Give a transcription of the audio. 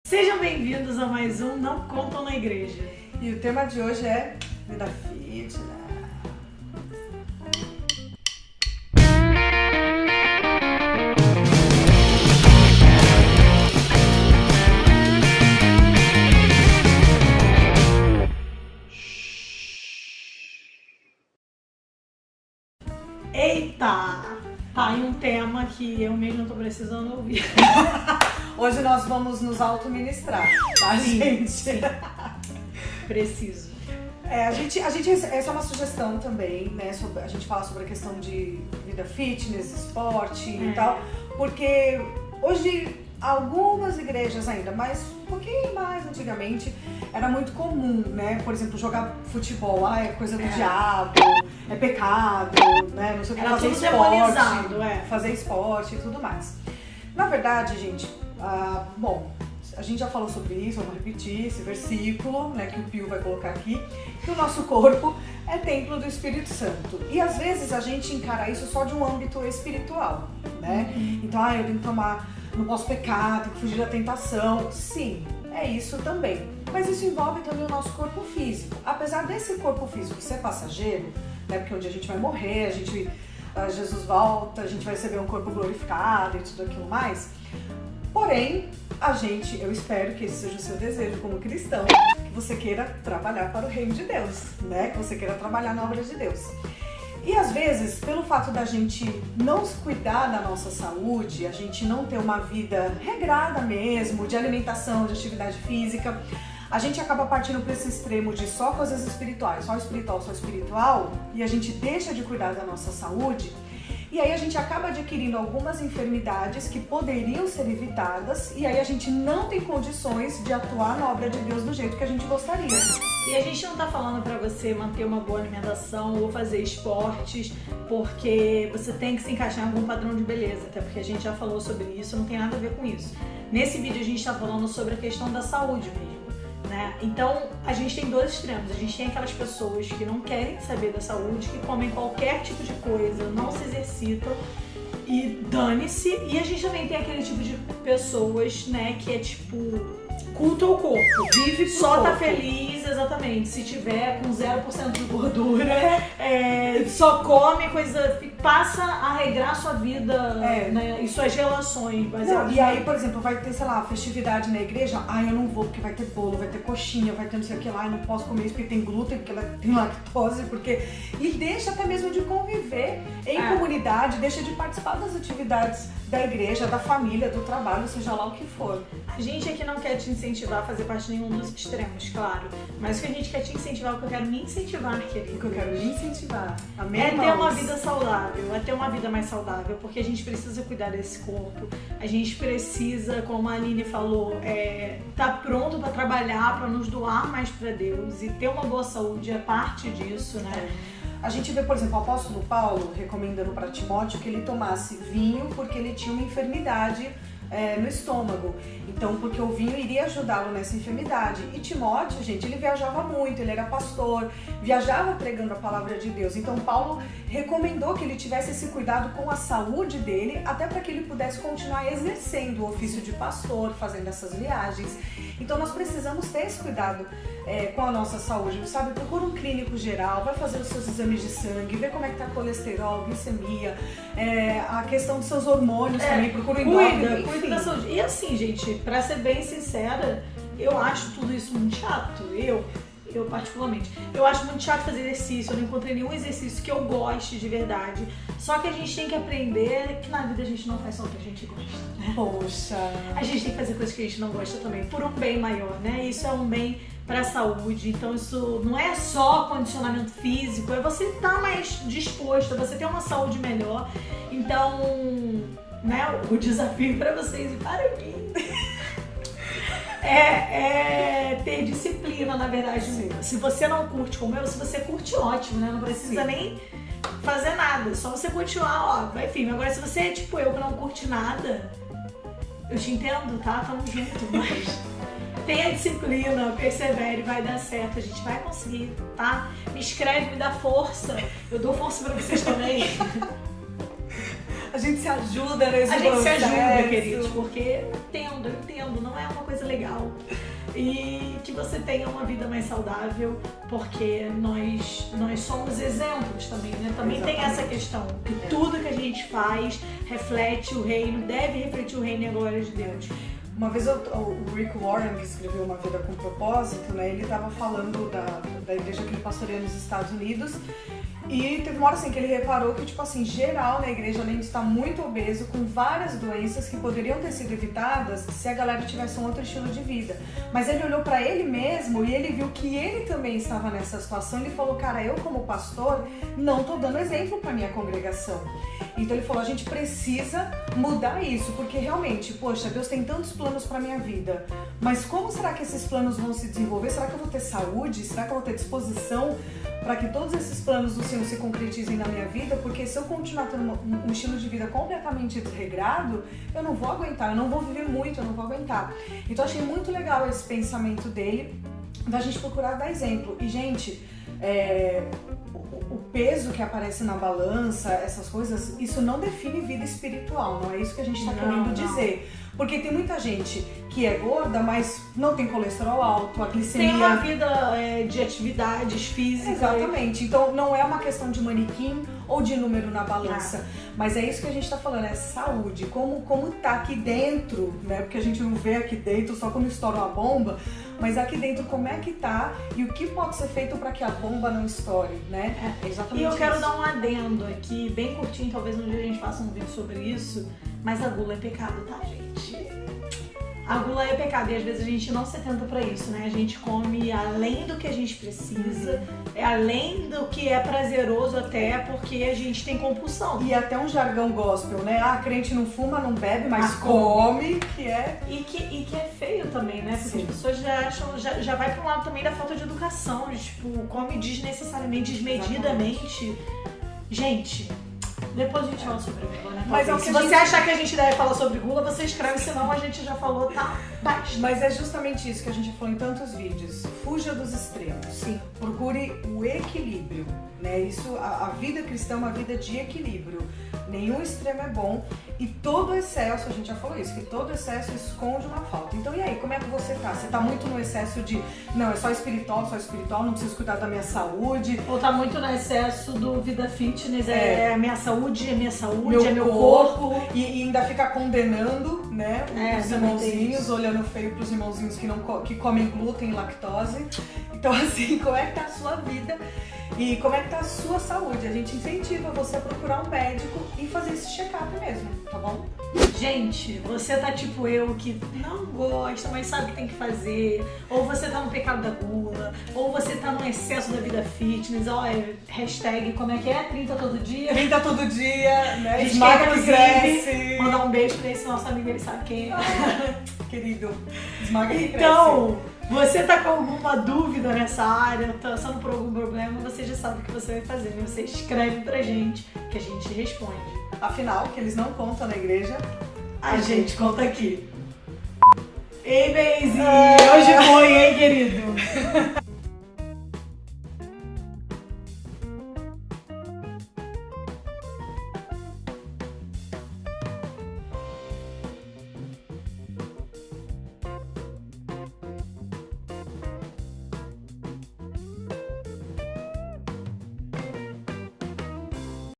Sejam bem-vindos a mais um Não Contam na Igreja. E o tema de hoje é vida fitness. Eita! Tá aí um tema que eu mesmo tô precisando ouvir. Hoje nós vamos nos auto-ministrar, tá, gente? Preciso. Essa é uma sugestão também, né? A gente fala sobre a questão de vida fitness, esporte e tal, porque hoje algumas igrejas ainda, mas um pouquinho mais antigamente, era muito comum, né? Por exemplo, jogar futebol, é coisa do diabo, é pecado, né? Não sei o que, fazer esporte, fazer esporte e tudo mais. Na verdade, gente, a gente já falou sobre isso, vamos repetir esse versículo, né, que o Pio vai colocar aqui, que o nosso corpo é templo do Espírito Santo. E às vezes a gente encara isso só de um âmbito espiritual, né? Então, eu tenho que tomar, não posso pecar, tenho que fugir da tentação. Sim, é isso também. Mas isso envolve também o nosso corpo físico. Apesar desse corpo físico ser passageiro, né, porque um dia a gente vai morrer, Jesus volta, a gente vai receber um corpo glorificado e tudo aquilo mais. Porém, eu espero que esse seja o seu desejo como cristão, que você queira trabalhar para o reino de Deus, né? Que você queira trabalhar na obra de Deus. E às vezes, pelo fato da gente não se cuidar da nossa saúde, a gente não ter uma vida regrada mesmo, de alimentação, de atividade física, a gente acaba partindo para esse extremo de só coisas espirituais, só espiritual, e a gente deixa de cuidar da nossa saúde. E aí a gente acaba adquirindo algumas enfermidades que poderiam ser evitadas e aí a gente não tem condições de atuar na obra de Deus do jeito que a gente gostaria. E a gente não tá falando pra você manter uma boa alimentação ou fazer esportes porque você tem que se encaixar em algum padrão de beleza, até porque a gente já falou sobre isso, não tem nada a ver com isso. Nesse vídeo a gente tá falando sobre a questão da saúde mesmo. Né? Então, a gente tem dois extremos. A gente tem aquelas pessoas que não querem saber da saúde, que comem qualquer tipo de coisa, não se exercitam e dane-se. E a gente também tem aquele tipo de pessoas, né, que é tipo culto ao corpo. Vive só tá feliz, exatamente, se tiver com 0% de gordura, só come coisa, passa a regrar sua vida, né, e suas relações. E aí, por exemplo, vai ter, sei lá, festividade na igreja, eu não vou porque vai ter bolo, vai ter coxinha, vai ter não sei o que lá, eu não posso comer isso porque tem glúten, porque tem lactose, e deixa até mesmo de conviver em comunidade, deixa de participar das atividades da igreja, da família, do trabalho, seja lá o que for. A gente aqui não quer te incentivar a fazer parte de nenhum dos extremos, claro. Mas o que a gente quer te incentivar, o que eu quero me incentivar, querido. O que eu quero me incentivar. Amém, é ter uma vida saudável, é ter uma vida mais saudável, porque a gente precisa cuidar desse corpo. A gente precisa, como a Aline falou, tá pronto para trabalhar, para nos doar mais para Deus. E ter uma boa saúde é parte disso, né? A gente vê, por exemplo, o apóstolo Paulo recomendando para Timóteo que ele tomasse vinho porque ele tinha uma enfermidade no estômago. Então, porque o vinho iria ajudá-lo nessa enfermidade. E Timóteo, gente, ele viajava muito, ele era pastor, viajava pregando a palavra de Deus. Então, Paulo recomendou que ele tivesse esse cuidado com a saúde dele, até para que ele pudesse continuar exercendo o ofício de pastor, fazendo essas viagens. Então, nós precisamos ter esse cuidado com a nossa saúde, sabe? Procura um clínico geral, vai fazer os seus exames de sangue, ver como é que tá colesterol, glicemia, a questão dos seus hormônios também, procura um endócrino. Cuida da saúde. E assim, gente, pra ser bem sincera, eu acho tudo isso muito chato. Eu particularmente, eu acho muito chato fazer exercício, eu não encontrei nenhum exercício que eu goste de verdade. Só que a gente tem que aprender que na vida a gente não faz só o que a gente gosta, né? Poxa! A gente tem que fazer coisas que a gente não gosta também, por um bem maior, né? Isso é um bem pra saúde, então isso não é só condicionamento físico, é você estar mais disposto, é você ter uma saúde melhor. Então, né, o desafio pra vocês e para mim é ter disciplina, na verdade. Sim. Se você não curte como eu, se você curte, ótimo, né? Não precisa nem fazer nada, só você continuar, vai firme. Agora, se você é tipo eu, que não curte nada, eu te entendo, tá? Tamo junto, mas tenha disciplina, persevere, vai dar certo, a gente vai conseguir, tá? Me escreve, me dá força, eu dou força pra vocês também. A A gente se ajuda nesse A gente se processo. ajuda, queridos, porque eu entendo, não é uma coisa legal. E que você tenha uma vida mais saudável, porque nós somos exemplos também, né? Também tem essa questão, que tudo que a gente faz reflete o reino, deve refletir o reino e a glória de Deus. Uma vez o Rick Warren, que escreveu Uma Vida com Propósito, né, ele estava falando da igreja que ele pastoreia nos Estados Unidos, e teve uma hora assim que ele reparou que, tipo assim, geral na igreja, além de estar muito obeso, com várias doenças que poderiam ter sido evitadas se a galera tivesse um outro estilo de vida. Mas ele olhou pra ele mesmo e ele viu que ele também estava nessa situação. Ele falou, cara, eu como pastor não tô dando exemplo pra minha congregação. Então ele falou, a gente precisa mudar isso, porque realmente, poxa, Deus tem tantos planos pra minha vida, mas como será que esses planos vão se desenvolver? Será que eu vou ter saúde? Será que eu vou ter disposição para que todos esses planos do Senhor se concretizem na minha vida? Porque se eu continuar tendo um estilo de vida completamente desregrado, eu não vou aguentar, eu não vou viver muito, eu não vou aguentar. Então eu achei muito legal esse pensamento dele, da gente procurar dar exemplo. E gente, o peso que aparece na balança, essas coisas, isso não define vida espiritual, não é isso que a gente está querendo dizer. Porque tem muita gente que é gorda, mas não tem colesterol alto, a glicemia... Tem uma vida de atividades físicas. Exatamente. Então não é uma questão de manequim ou de número na balança. Mas é isso que a gente tá falando, é saúde. Como tá aqui dentro, né? Porque a gente não vê aqui dentro só quando estoura uma bomba, mas aqui dentro como é que tá e o que pode ser feito para que a bomba não estoure, né? É exatamente. E eu quero dar um adendo aqui, bem curtinho, talvez um dia a gente faça um vídeo sobre isso, mas a gula é pecado, tá, gente? A gula é pecado e às vezes a gente não se atenta pra isso, né? A gente come além do que a gente precisa, além do que é prazeroso até porque a gente tem compulsão. E até um jargão gospel, né? Ah, crente não fuma, não bebe, mas come, que é... E que é feio também, né? Porque as pessoas já acham, já vai pra um lado também da falta de educação, de, tipo, come desnecessariamente, desmedidamente. Exatamente. Gente... Depois a gente fala sobre gula, né? Mas se você achar que a gente deve falar sobre gula, você escreve, senão a gente já falou, tá baixo. Mas é justamente isso que a gente falou em tantos vídeos. Fuja dos extremos. Sim. Procure o equilíbrio, né? Isso, a vida cristã é uma vida de equilíbrio. Nenhum extremo é bom e todo excesso, a gente já falou isso, que todo excesso esconde uma falta. Então e aí, como é que você tá? Você tá muito no excesso de, não, é só espiritual, não preciso cuidar da minha saúde. Ou tá muito no excesso do vida fitness, é a minha saúde, meu corpo. E ainda fica condenando, né, os irmãozinhos, olhando feio pros irmãozinhos que comem glúten e lactose. Então assim, como é que tá a sua vida? E como é que tá a sua saúde? A gente incentiva você a procurar um médico e fazer esse check-up mesmo, tá bom? Gente, você tá tipo eu, que não gosta, mas sabe o que tem que fazer. Ou você tá no pecado da gula, ou você tá no excesso da vida fitness. Olha, hashtag, como é que é? 30 todo dia. 30 todo dia, né? Esmaga que cresce. Mandar um beijo pra esse nosso amigo, ele sabe quem é. Querido, esmaga que cresce. Então, você tá com alguma dúvida nessa área, tá passando por algum problema, você já sabe o que você vai fazer. Você escreve pra gente, que a gente responde. Afinal, que eles não contam na igreja, a gente conta aqui. Ei, Beizinho! Hoje foi, hein, querido?